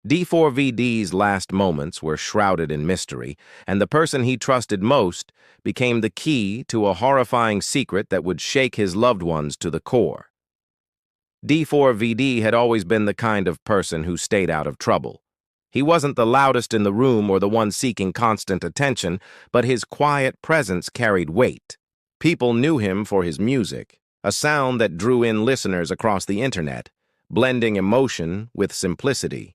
D4vd's last moments were shrouded in mystery, and the person he trusted most became the key to a horrifying secret that would shake his loved ones to the core. D4vd had always been the kind of person who stayed out of trouble. He wasn't the loudest in the room or the one seeking constant attention, but his quiet presence carried weight. People knew him for his music, a sound that drew in listeners across the internet, blending emotion with simplicity.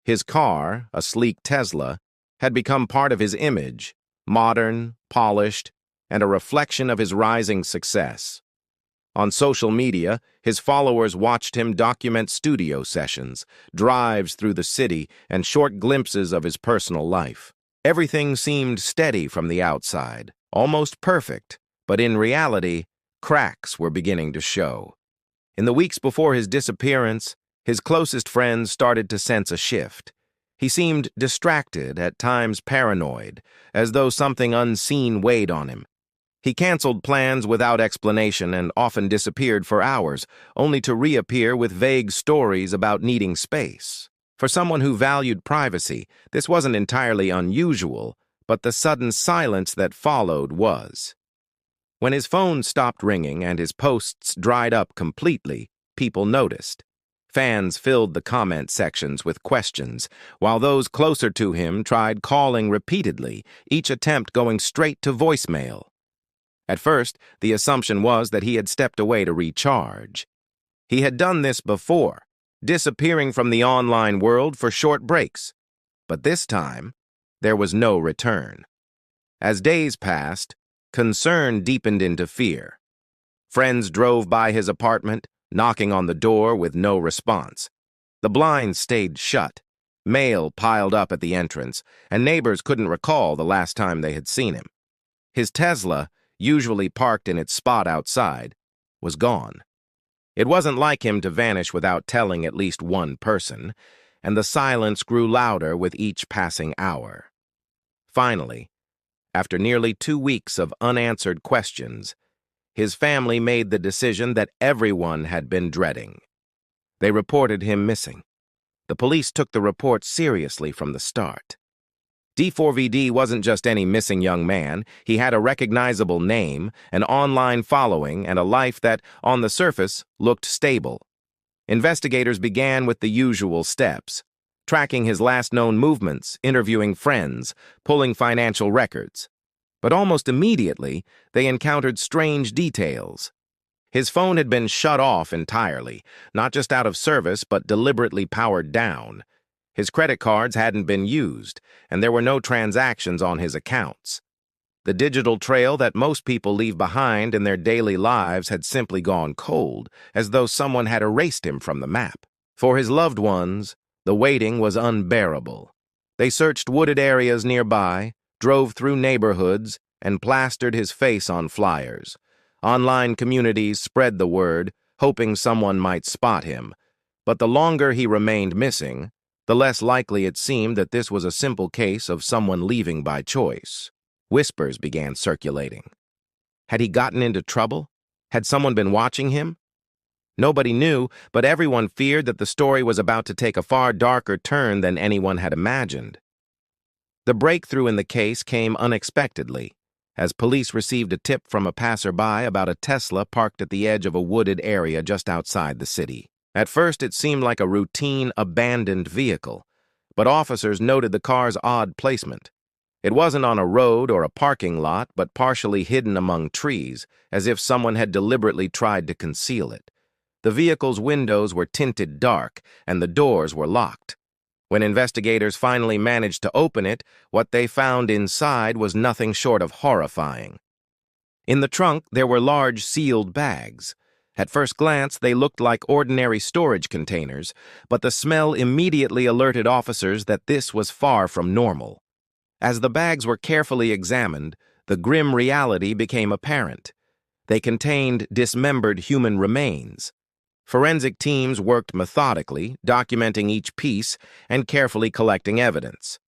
His car, a sleek Tesla, had become part of his image, modern, polished, and a reflection of his rising success. On social media, his followers watched him document studio sessions, drives through the city, and short glimpses of his personal life. Everything seemed steady from the outside, almost perfect, but in reality, cracks were beginning to show. In the weeks before his disappearance, his closest friends started to sense a shift. He seemed distracted, at times paranoid, as though something unseen weighed on him. He canceled plans without explanation and often disappeared for hours, only to reappear with vague stories about needing space. For someone who valued privacy, this wasn't entirely unusual, but the sudden silence that followed was. When his phone stopped ringing and his posts dried up completely, people noticed. Fans filled the comment sections with questions, while those closer to him tried calling repeatedly, each attempt going straight to voicemail. At first, the assumption was that he had stepped away to recharge. He had done this before, disappearing from the online world for short breaks. But this time, there was no return. As days passed, concern deepened into fear. Friends drove by his apartment, knocking on the door with no response. The blinds stayed shut, mail piled up at the entrance, and neighbors couldn't recall the last time they had seen him. His Tesla, usually parked in its spot outside, was gone. It wasn't like him to vanish without telling at least one person, and the silence grew louder with each passing hour. Finally, after nearly 2 weeks of unanswered questions, his family made the decision that everyone had been dreading. They reported him missing. The police took the report seriously from the start. D4vd wasn't just any missing young man. He had a recognizable name, an online following, and a life that, on the surface, looked stable. Investigators began with the usual steps, tracking his last known movements, interviewing friends, pulling financial records. But almost immediately, they encountered strange details. His phone had been shut off entirely, not just out of service, but deliberately powered down. His credit cards hadn't been used, and there were no transactions on his accounts. The digital trail that most people leave behind in their daily lives had simply gone cold, as though someone had erased him from the map. For his loved ones, the waiting was unbearable. They searched wooded areas nearby, drove through neighborhoods, and plastered his face on flyers. Online communities spread the word, hoping someone might spot him. But the longer he remained missing, the less likely it seemed that this was a simple case of someone leaving by choice. Whispers began circulating. Had he gotten into trouble? Had someone been watching him? Nobody knew, but everyone feared that the story was about to take a far darker turn than anyone had imagined. The breakthrough in the case came unexpectedly, as police received a tip from a passerby about a Tesla parked at the edge of a wooded area just outside the city. At first, it seemed like a routine, abandoned vehicle, but officers noted the car's odd placement. It wasn't on a road or a parking lot, but partially hidden among trees, as if someone had deliberately tried to conceal it. The vehicle's windows were tinted dark, and the doors were locked. When investigators finally managed to open it, what they found inside was nothing short of horrifying. In the trunk, there were large sealed bags. At first glance, they looked like ordinary storage containers, but the smell immediately alerted officers that this was far from normal. As the bags were carefully examined, the grim reality became apparent. They contained dismembered human remains. Forensic teams worked methodically, documenting each piece and carefully collecting evidence.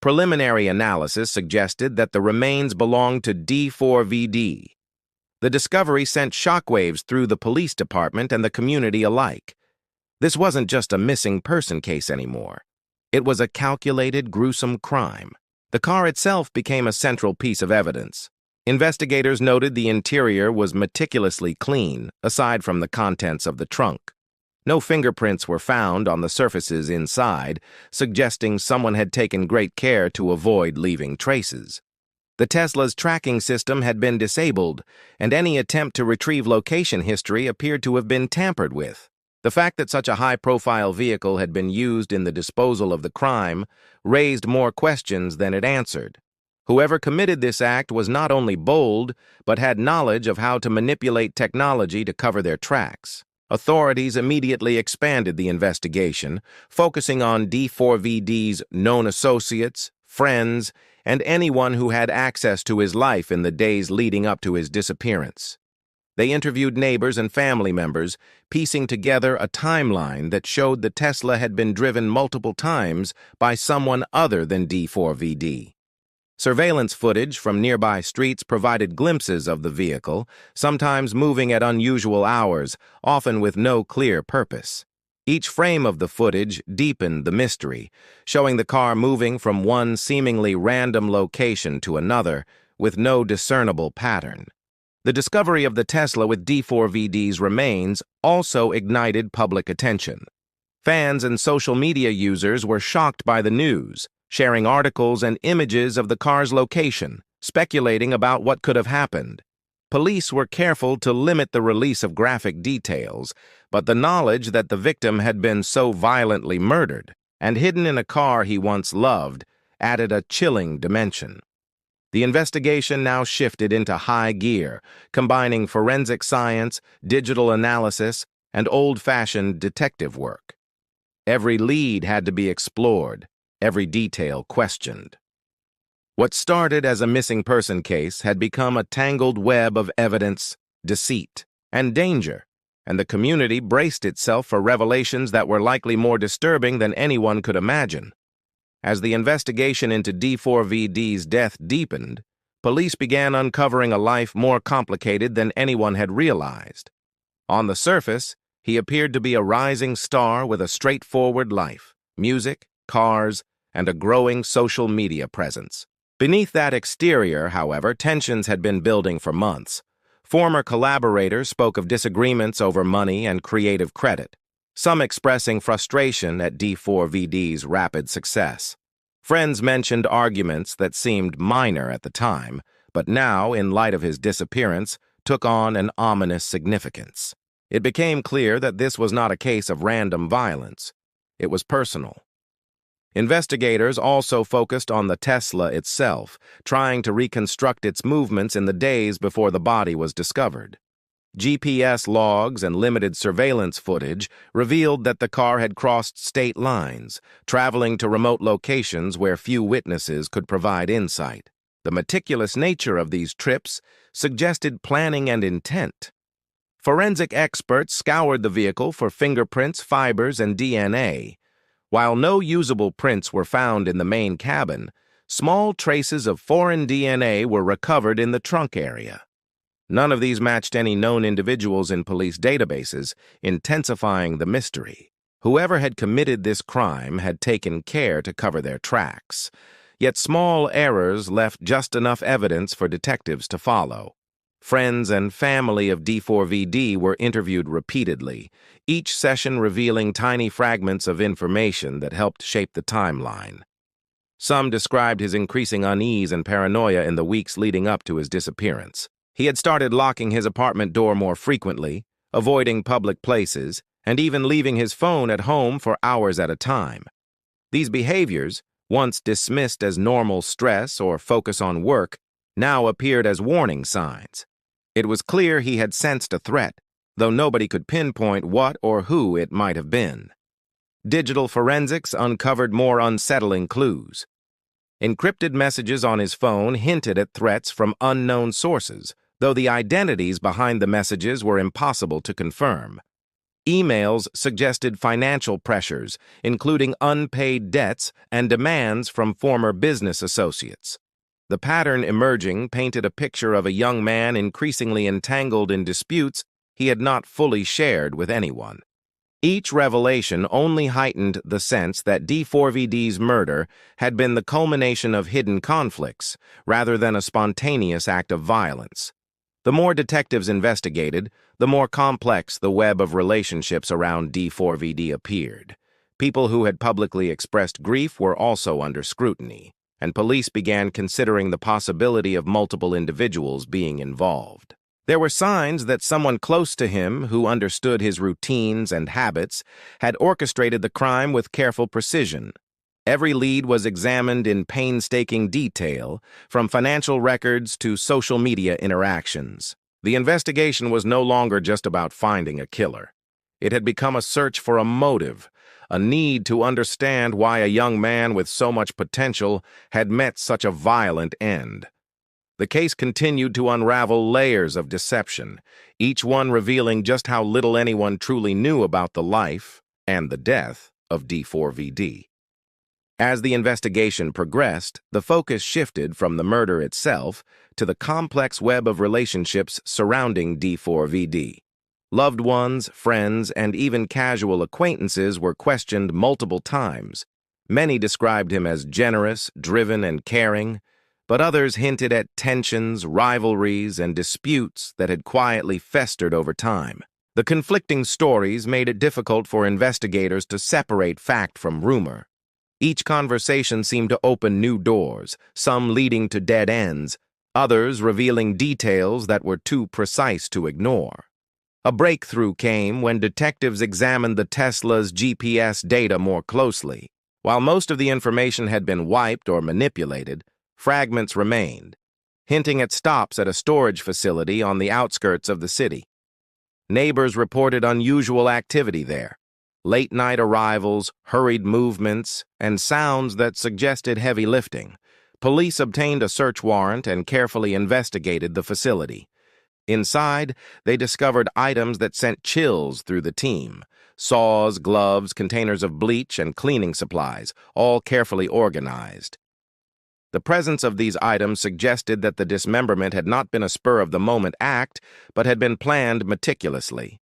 Preliminary analysis suggested that the remains belonged to D4vd. The discovery sent shockwaves through the police department and the community alike. This wasn't just a missing person case anymore. It was a calculated, gruesome crime. The car itself became a central piece of evidence. Investigators noted the interior was meticulously clean, aside from the contents of the trunk. No fingerprints were found on the surfaces inside, suggesting someone had taken great care to avoid leaving traces. The Tesla's tracking system had been disabled, and any attempt to retrieve location history appeared to have been tampered with. The fact that such a high-profile vehicle had been used in the disposal of the crime raised more questions than it answered. Whoever committed this act was not only bold, but had knowledge of how to manipulate technology to cover their tracks. Authorities immediately expanded the investigation, focusing on D4vd's known associates, friends, and anyone who had access to his life in the days leading up to his disappearance. They interviewed neighbors and family members, piecing together a timeline that showed the Tesla had been driven multiple times by someone other than D4vd. Surveillance footage from nearby streets provided glimpses of the vehicle, sometimes moving at unusual hours, often with no clear purpose. Each frame of the footage deepened the mystery, showing the car moving from one seemingly random location to another with no discernible pattern. The discovery of the Tesla with D4vd's remains also ignited public attention. Fans and social media users were shocked by the news, sharing articles and images of the car's location, speculating about what could have happened. Police were careful to limit the release of graphic details, but the knowledge that the victim had been so violently murdered and hidden in a car he once loved added a chilling dimension. The investigation now shifted into high gear, combining forensic science, digital analysis, and old-fashioned detective work. Every lead had to be explored, every detail questioned. What started as a missing person case had become a tangled web of evidence, deceit, and danger, and the community braced itself for revelations that were likely more disturbing than anyone could imagine. As the investigation into D4vd's death deepened, police began uncovering a life more complicated than anyone had realized. On the surface, he appeared to be a rising star with a straightforward life, music, cars, and a growing social media presence. Beneath that exterior, however, tensions had been building for months. Former collaborators spoke of disagreements over money and creative credit, some expressing frustration at D4vd's rapid success. Friends mentioned arguments that seemed minor at the time, but now, in light of his disappearance, took on an ominous significance. It became clear that this was not a case of random violence. It was personal. Investigators also focused on the Tesla itself, trying to reconstruct its movements in the days before the body was discovered. GPS logs and limited surveillance footage revealed that the car had crossed state lines, traveling to remote locations where few witnesses could provide insight. The meticulous nature of these trips suggested planning and intent. Forensic experts scoured the vehicle for fingerprints, fibers, and DNA. While no usable prints were found in the main cabin, small traces of foreign DNA were recovered in the trunk area. None of these matched any known individuals in police databases, intensifying the mystery. Whoever had committed this crime had taken care to cover their tracks, yet small errors left just enough evidence for detectives to follow. Friends and family of D4vd were interviewed repeatedly, each session revealing tiny fragments of information that helped shape the timeline. Some described his increasing unease and paranoia in the weeks leading up to his disappearance. He had started locking his apartment door more frequently, avoiding public places, and even leaving his phone at home for hours at a time. These behaviors, once dismissed as normal stress or focus on work, now appeared as warning signs. It was clear he had sensed a threat, though nobody could pinpoint what or who it might have been. Digital forensics uncovered more unsettling clues. Encrypted messages on his phone hinted at threats from unknown sources, though the identities behind the messages were impossible to confirm. Emails suggested financial pressures, including unpaid debts and demands from former business associates. The pattern emerging painted a picture of a young man increasingly entangled in disputes he had not fully shared with anyone. Each revelation only heightened the sense that D4vd's murder had been the culmination of hidden conflicts, rather than a spontaneous act of violence. The more detectives investigated, the more complex the web of relationships around D4vd appeared. People who had publicly expressed grief were also under scrutiny, and police began considering the possibility of multiple individuals being involved. There were signs that someone close to him, who understood his routines and habits, had orchestrated the crime with careful precision. Every lead was examined in painstaking detail, from financial records to social media interactions. The investigation was no longer just about finding a killer. It had become a search for a motive, a need to understand why a young man with so much potential had met such a violent end. The case continued to unravel layers of deception, each one revealing just how little anyone truly knew about the life and the death of D4vd. As the investigation progressed, the focus shifted from the murder itself to the complex web of relationships surrounding D4vd. Loved ones, friends, and even casual acquaintances were questioned multiple times. Many described him as generous, driven, and caring, but others hinted at tensions, rivalries, and disputes that had quietly festered over time. The conflicting stories made it difficult for investigators to separate fact from rumor. Each conversation seemed to open new doors, some leading to dead ends, others revealing details that were too precise to ignore. A breakthrough came when detectives examined the Tesla's GPS data more closely. While most of the information had been wiped or manipulated, fragments remained, hinting at stops at a storage facility on the outskirts of the city. Neighbors reported unusual activity there, late-night arrivals, hurried movements, and sounds that suggested heavy lifting. Police obtained a search warrant and carefully investigated the facility. Inside, they discovered items that sent chills through the team: saws, gloves, containers of bleach, and cleaning supplies, all carefully organized. The presence of these items suggested that the dismemberment had not been a spur-of-the-moment act, but had been planned meticulously.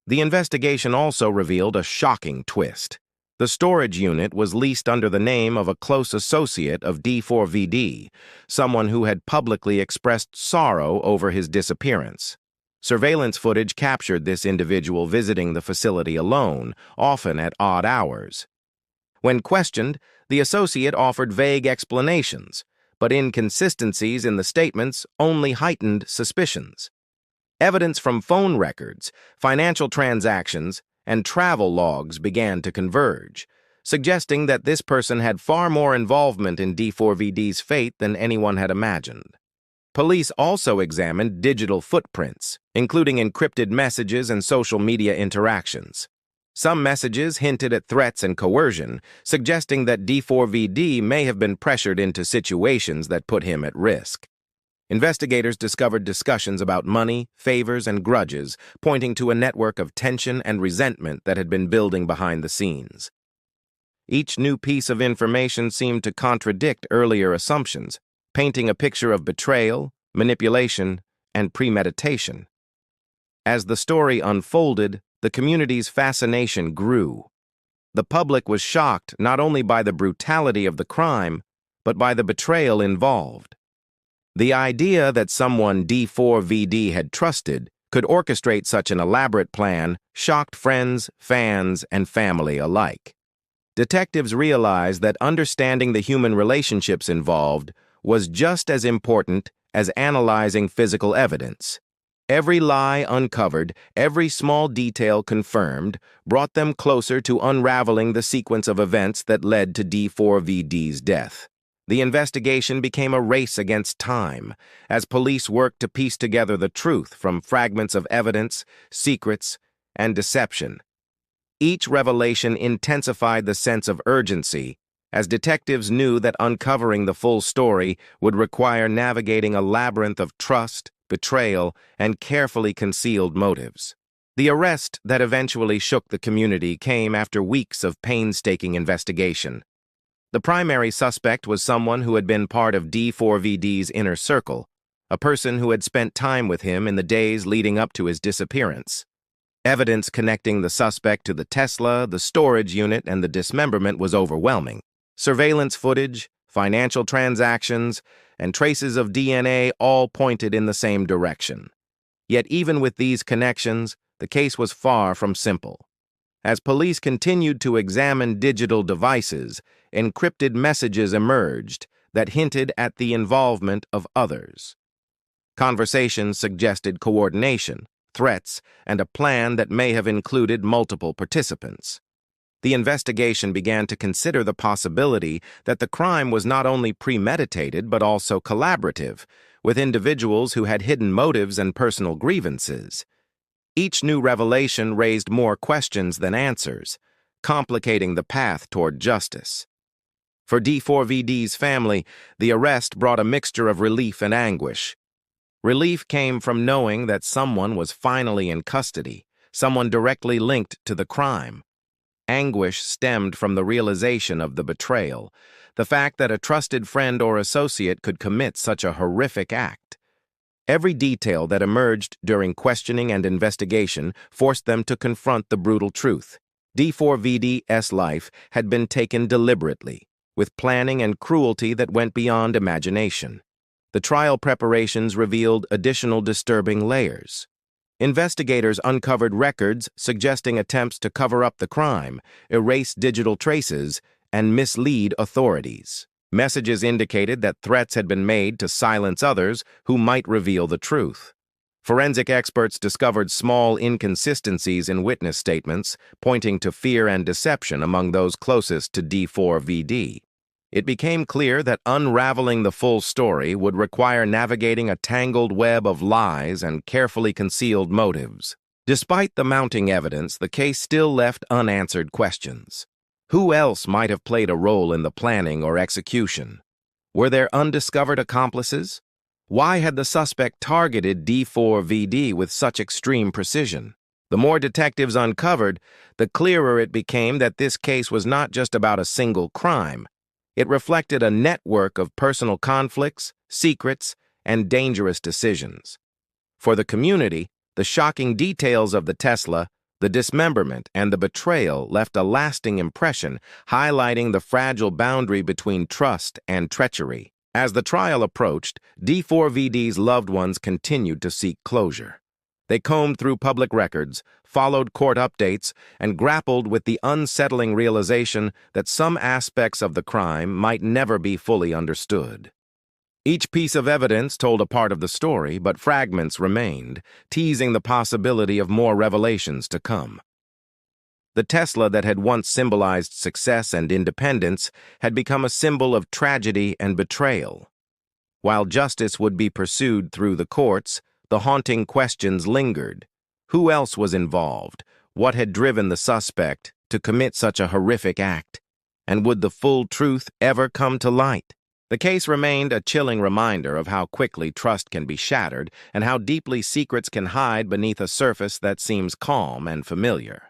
The investigation also revealed a shocking twist. The storage unit was leased under the name of a close associate of D4vd, someone who had publicly expressed sorrow over his disappearance. Surveillance footage captured this individual visiting the facility alone, often at odd hours. When questioned, the associate offered vague explanations, but inconsistencies in the statements only heightened suspicions. Evidence from phone records, financial transactions, and travel logs began to converge, suggesting that this person had far more involvement in D4vd's fate than anyone had imagined. Police also examined digital footprints, including encrypted messages and social media interactions. Some messages hinted at threats and coercion, suggesting that D4vd may have been pressured into situations that put him at risk. Investigators discovered discussions about money, favors, and grudges, pointing to a network of tension and resentment that had been building behind the scenes. Each new piece of information seemed to contradict earlier assumptions, painting a picture of betrayal, manipulation, and premeditation. As the story unfolded, the community's fascination grew. The public was shocked not only by the brutality of the crime, but by the betrayal involved. The idea that someone D4vd had trusted could orchestrate such an elaborate plan shocked friends, fans, and family alike. Detectives realized that understanding the human relationships involved was just as important as analyzing physical evidence. Every lie uncovered, every small detail confirmed, brought them closer to unraveling the sequence of events that led to D4vd's death. The investigation became a race against time, as police worked to piece together the truth from fragments of evidence, secrets, and deception. Each revelation intensified the sense of urgency, as detectives knew that uncovering the full story would require navigating a labyrinth of trust, betrayal, and carefully concealed motives. The arrest that eventually shook the community came after weeks of painstaking investigation. The primary suspect was someone who had been part of D4vd's inner circle, a person who had spent time with him in the days leading up to his disappearance. Evidence connecting the suspect to the Tesla, the storage unit, and the dismemberment was overwhelming. Surveillance footage, financial transactions, and traces of DNA all pointed in the same direction. Yet even with these connections, the case was far from simple. As police continued to examine digital devices, encrypted messages emerged that hinted at the involvement of others. Conversations suggested coordination, threats, and a plan that may have included multiple participants. The investigation began to consider the possibility that the crime was not only premeditated but also collaborative, with individuals who had hidden motives and personal grievances. Each new revelation raised more questions than answers, complicating the path toward justice. For D4vd's family, the arrest brought a mixture of relief and anguish. Relief came from knowing that someone was finally in custody, someone directly linked to the crime. Anguish stemmed from the realization of the betrayal, the fact that a trusted friend or associate could commit such a horrific act. Every detail that emerged during questioning and investigation forced them to confront the brutal truth. D4vd's life had been taken deliberately, with planning and cruelty that went beyond imagination. The trial preparations revealed additional disturbing layers. Investigators uncovered records suggesting attempts to cover up the crime, erase digital traces, and mislead authorities. Messages indicated that threats had been made to silence others who might reveal the truth. Forensic experts discovered small inconsistencies in witness statements, pointing to fear and deception among those closest to D4vd. It became clear that unraveling the full story would require navigating a tangled web of lies and carefully concealed motives. Despite the mounting evidence, the case still left unanswered questions. Who else might have played a role in the planning or execution? Were there undiscovered accomplices? Why had the suspect targeted D4vd with such extreme precision? The more detectives uncovered, the clearer it became that this case was not just about a single crime. It reflected a network of personal conflicts, secrets, and dangerous decisions. For the community, the shocking details of the Tesla, the dismemberment, and the betrayal left a lasting impression, highlighting the fragile boundary between trust and treachery. As the trial approached, D4vd's loved ones continued to seek closure. They combed through public records, followed court updates, and grappled with the unsettling realization that some aspects of the crime might never be fully understood. Each piece of evidence told a part of the story, but fragments remained, teasing the possibility of more revelations to come. The Tesla that had once symbolized success and independence had become a symbol of tragedy and betrayal. While justice would be pursued through the courts, the haunting questions lingered. Who else was involved? What had driven the suspect to commit such a horrific act? And would the full truth ever come to light? The case remained a chilling reminder of how quickly trust can be shattered and how deeply secrets can hide beneath a surface that seems calm and familiar.